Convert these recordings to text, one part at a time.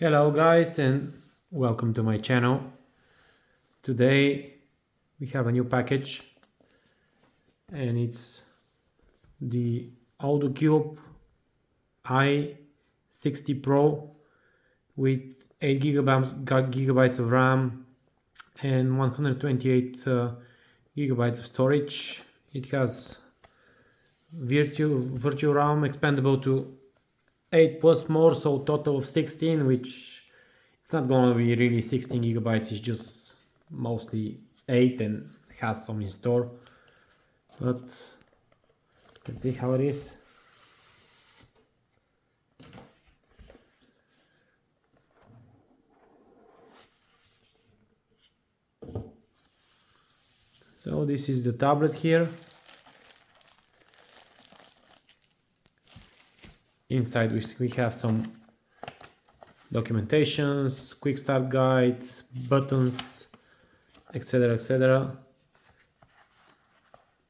Hello guys and welcome to my channel. Today we have a new package and it's the ALLDOCUBE i60 Pro with 8 gigabytes of RAM and 128 gigabytes of storage. It has virtual RAM expandable to 8 plus more, so total of 16, which it's not gonna be really 16 gigabytes, it's just mostly 8 and has some in store. But let's see how it is. So this is the tablet here. Inside we have some documentations, quick start guide, buttons, etc, etc.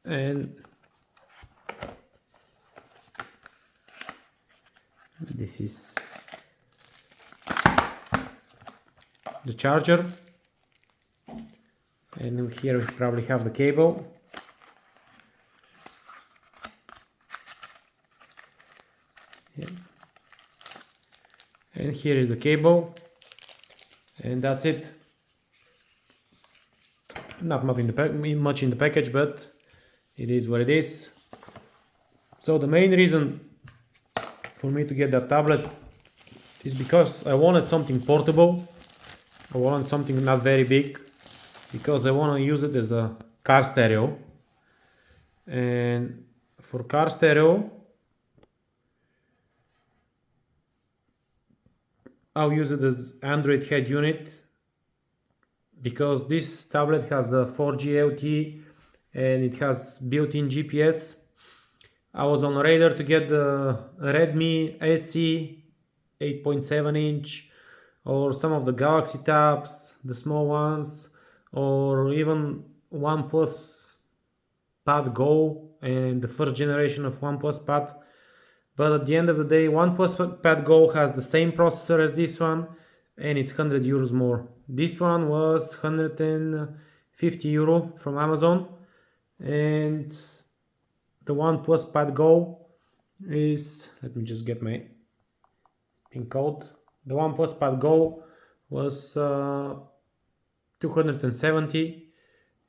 And this is the charger, and here we probably have the cable. And here is the cable, and that's it. Not much in the package, but it is what it is. So the main reason for me to get that tablet is because I wanted something portable. I wanted something not very big, because I want to use it as a car stereo. And for car stereo, I'll use it as Android head unit, because this tablet has the 4G LTE and it has built-in GPS. I was on a radar to get the Redmi SC 8.7 inch or some of the Galaxy Tabs, the small ones, or even OnePlus Pad Go and the first generation of OnePlus Pad. But at the end of the day, OnePlus Pad Go has the same processor as this one, and it's 100 euros more. This one was 150 euro from Amazon, and the OnePlus Pad Go is, let me just get my pin code. The OnePlus Pad Go was 270,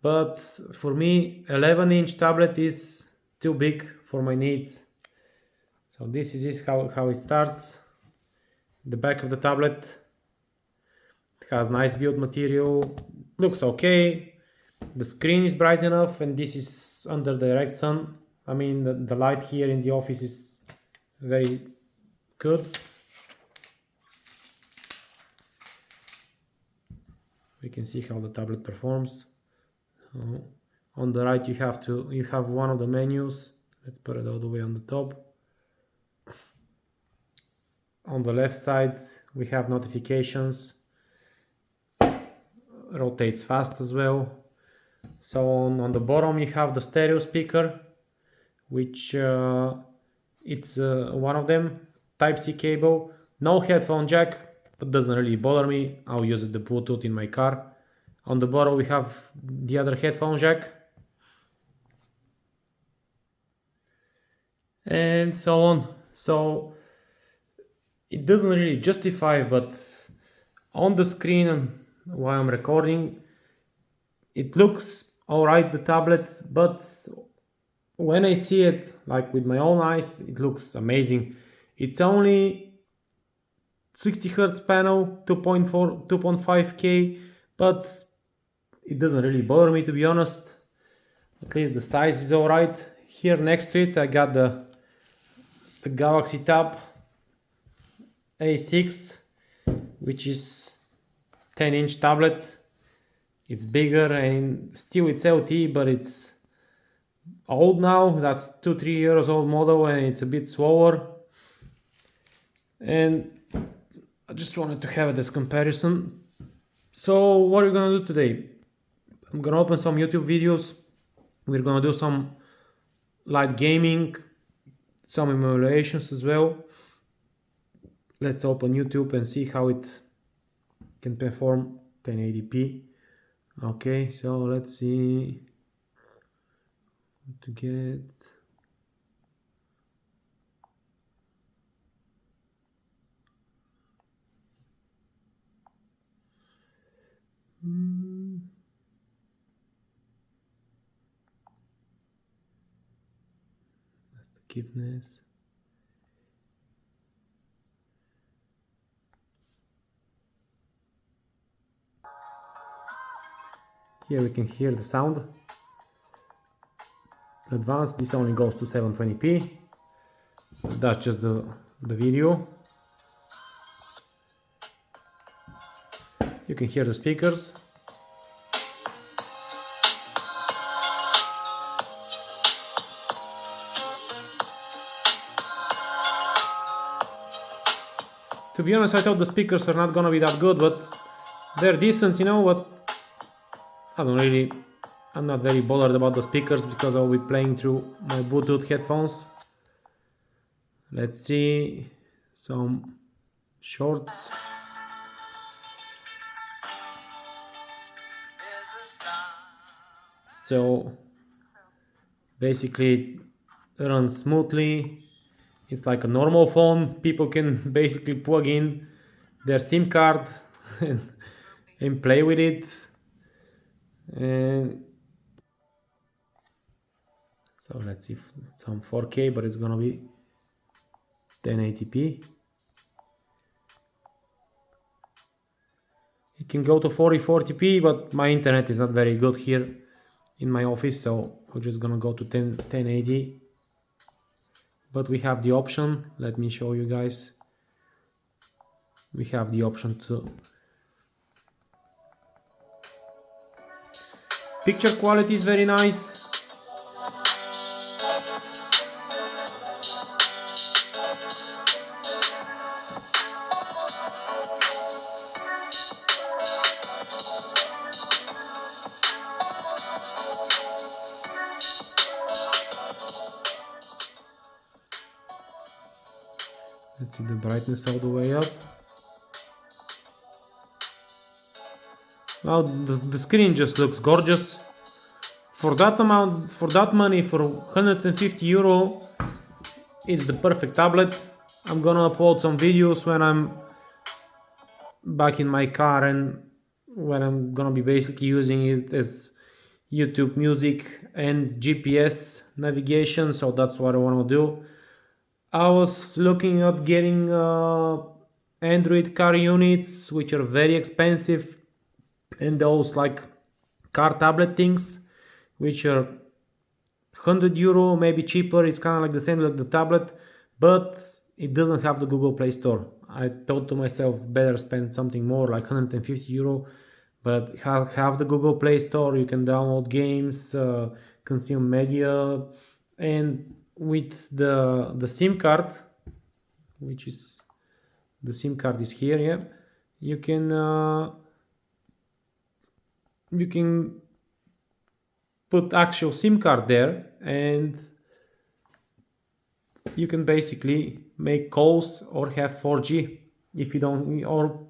but for me 11-inch tablet is too big for my needs. So this is how it starts. The back of the tablet, it has nice build material, looks okay. The screen is bright enough, and this is under direct sun. I mean, the light here in the office is very good. We can see how the tablet performs. On the right you have one of the menus. Let's put it all the way on the top. On the left side we have notifications, rotates fast as well. So on the bottom you have the stereo speaker, which it's one of them, Type-C cable, no headphone jack, but doesn't really bother me. I'll use the Bluetooth in my car. On the bottom we have the other headphone jack, and so on. So it doesn't really justify, but on the screen while I'm recording, it looks alright, the tablet, but when I see it like with my own eyes, it looks amazing. It's only 60 Hz panel, 2.5K, but it doesn't really bother me, to be honest. At least the size is alright. Here next to it I got the Galaxy Tab A6, which is 10-inch tablet. It's bigger and still it's LTE, but it's old now. That's 2-3 years old model, and it's a bit slower. And I just wanted to have it as comparison. So what are we gonna do today? I'm gonna open some YouTube videos. We're gonna do some light gaming, some emulations as well. let's open YouTube and see how it can perform 1080p. Okay, so let's see what to get. Forgiveness. Here we can hear the sound. Advanced, this only goes to 720p. That's just the video. You can hear the speakers. To be honest, I thought the speakers are not gonna be that good, but they're decent, you know. But I'm not very bothered about the speakers because I'll be playing through my Bluetooth headphones. Let's see some shorts. So basically it runs smoothly. It's like a normal phone. People can basically plug in their SIM card and play with it. And so let's see some 4K, but it's gonna be 1080p. It can go to 40p, but my internet is not very good here in my office, so we're just gonna go to 1080. But we have the option. Let me show you guys. We have the option to picture quality is very nice. Let's see the brightness all the way up. Well, the screen just looks gorgeous. For that amount, for that money, for 150 euro, it's the perfect tablet. I'm gonna upload some videos when I'm back in my car and when I'm gonna be basically using it as YouTube music and GPS navigation, so that's what I want to do. I was looking at getting Android car units, which are very expensive, and those like car tablet things, which are 100 euro, maybe cheaper. It's kind of like the same like the tablet, but it doesn't have the Google Play Store. I thought to myself, better spend something more like 150 euro, but have the Google Play Store. You can download games, consume media, and with the SIM card, which is the SIM card is here, yeah, you can put actual SIM card there, and you can basically make calls or have 4G if you don't, or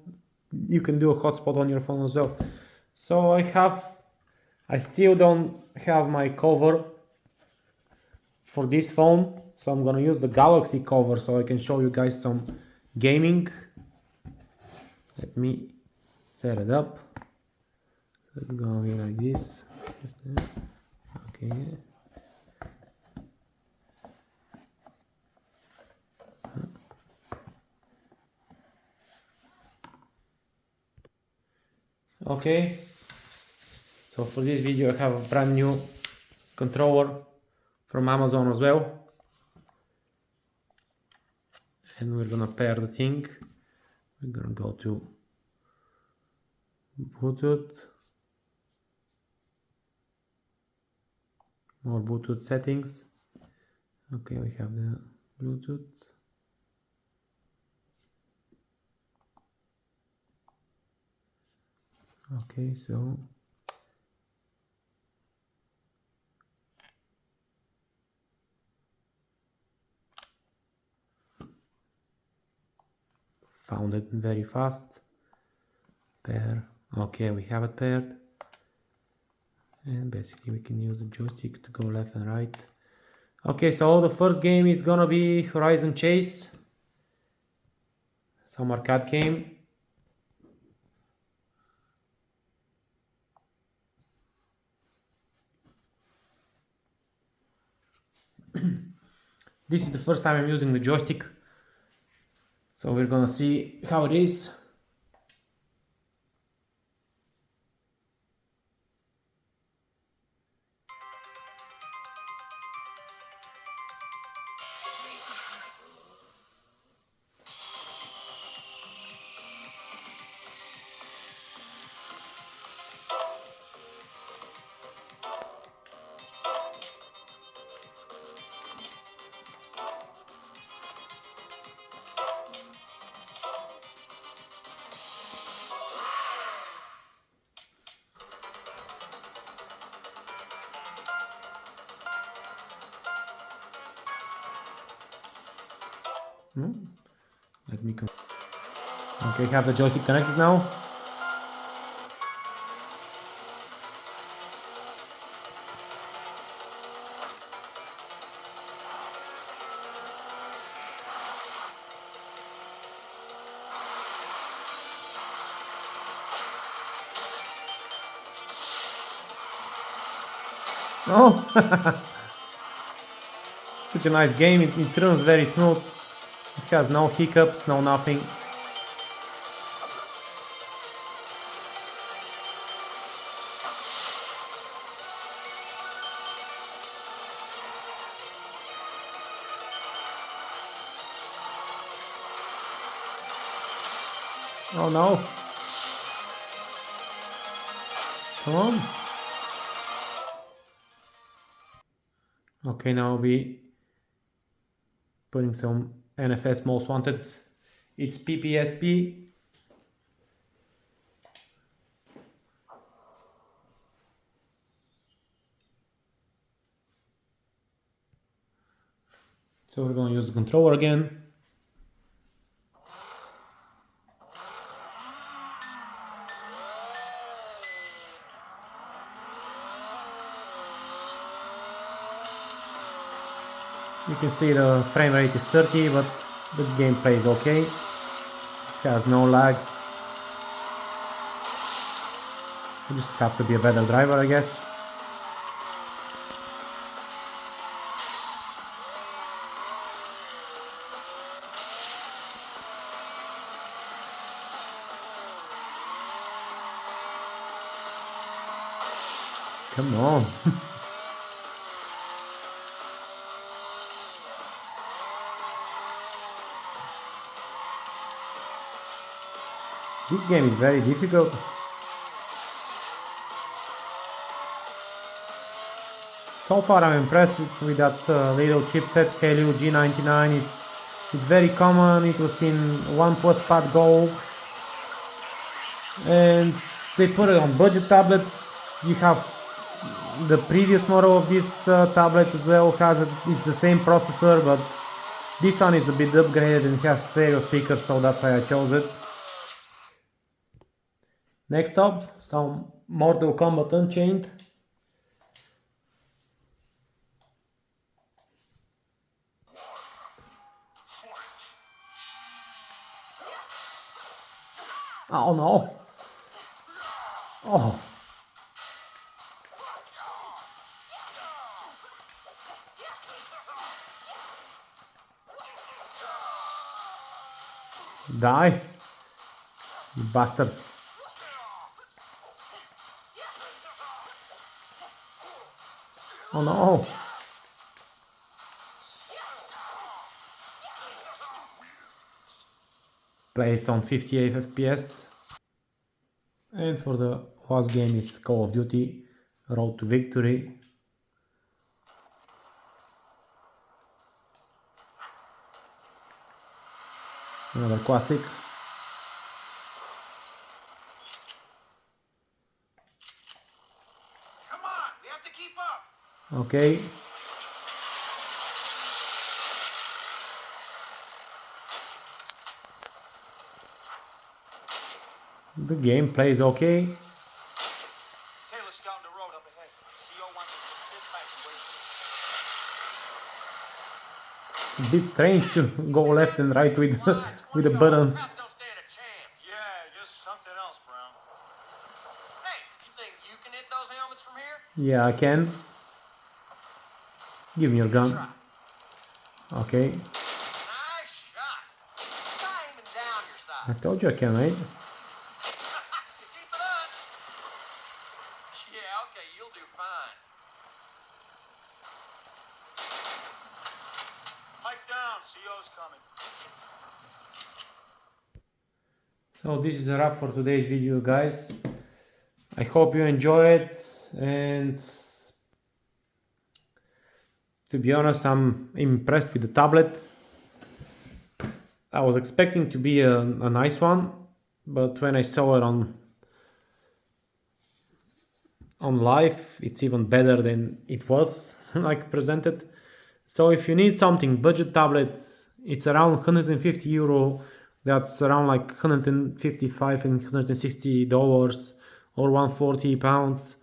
you can do a hotspot on your phone as well. So I still don't have my cover for this phone, so I'm gonna use the Galaxy cover so I can show you guys some gaming. Let me set it up. So it's gonna be like this. Okay. Okay, so for this video I have a brand new controller from Amazon as well, and we're gonna pair the thing. We're gonna go to Bluetooth, more Bluetooth settings. Okay, we have the Bluetooth. Okay, so found it very fast. Pair. Okay, we have it paired. And basically we can use the joystick to go left and right. Okay, so the first game is gonna be Horizon Chase. Some arcade game. This is the first time I'm using the joystick, so we're gonna see how it is. Let me okay, have the joystick connected now. Oh, such a nice game. It runs very smooth. It has no hiccups, no nothing. Oh no. Come on. Okay, now I'll be putting some NFS most wanted. It's PPSP. So we're gonna use the controller again. You can see the frame rate is 30, but the gameplay is okay. It has no lags. You just have to be a better driver, I guess. Come on. This game is very difficult. So far I'm impressed with that little chipset ALLDOCUBE G99. It's very common. It was in OnePlus Pad Go, and they put it on budget tablets. You have the previous model of this tablet as well, it's the same processor, but this one is a bit upgraded and has stereo speakers, so that's why I chose it. Next up, some Mortal Kombat Unchained. Oh no! Oh! Die! You bastard! Oh no! Plays on 58 FPS. And for the last game is Call of Duty Road to Victory. Another classic. Come on, we have to keep up. Okay. The gameplay is okay. Taylor's scouting the road up ahead. CO wants us to sit back and wait for It's a bit strange to go left and right with with the buttons. Don't stand a chance. Yeah, just something else, Brown. Hey, you think you can hit those helmets from here? Yeah, I can. Give me your gun. Okay. Nice shot. Try aiming down your side. I told you I can, right? Keep it up. Yeah, okay, you'll do fine. Pipe down, CO's coming. So this is a wrap for today's video, guys. I hope you enjoy it, and to be honest, I'm impressed with the tablet. I was expecting to be a nice one, but when I saw it on live, it's even better than it was like presented. So if you need something budget tablet, it's around 150 euro. That's around like 155 and 160 dollars or 140 pounds.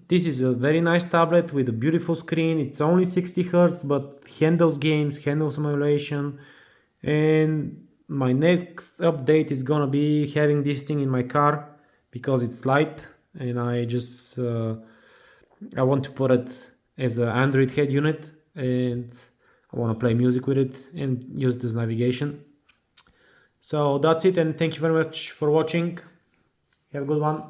This is a very nice tablet with a beautiful screen. It's only 60 Hz, but handles games, handles emulation. And my next update is gonna be having this thing in my car because it's light, and I just I want to put it as an Android head unit, and I want to play music with it and use this navigation. So that's it, and thank you very much for watching. Have a good one.